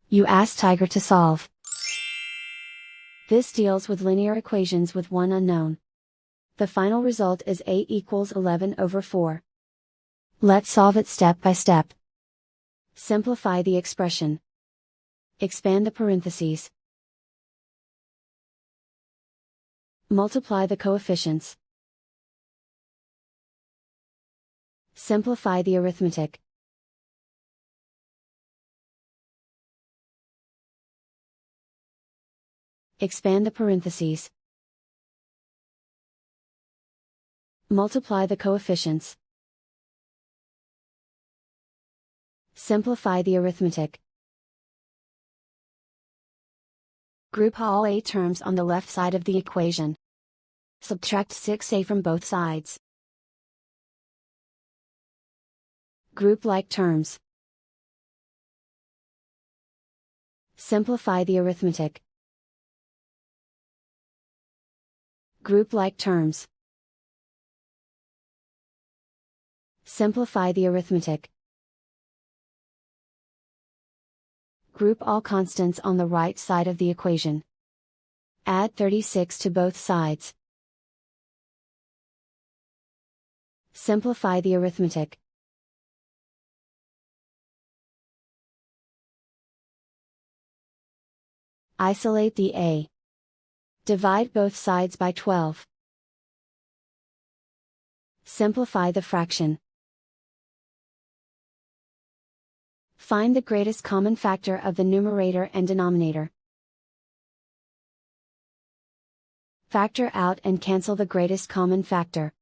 You ask Tiger to solve. This deals with linear equations with one unknown. The final result is a equals 11/4. Let's solve it step by step. Simplify the expression. Expand the parentheses. Multiply the coefficients. Simplify the arithmetic. Expand the parentheses. Multiply the coefficients. Simplify the arithmetic. Group all a terms on the left side of the equation. Subtract 6a from both sides. Group like terms. Simplify the arithmetic. Group like terms. Simplify the arithmetic. Group all constants on the right side of the equation. Add 36 to both sides. Simplify the arithmetic. Isolate the a. Divide both sides by 12. Simplify the fraction. Find the greatest common factor of the numerator and denominator. Factor out and cancel the greatest common factor.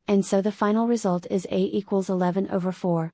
And so the final result is a equals 11/4.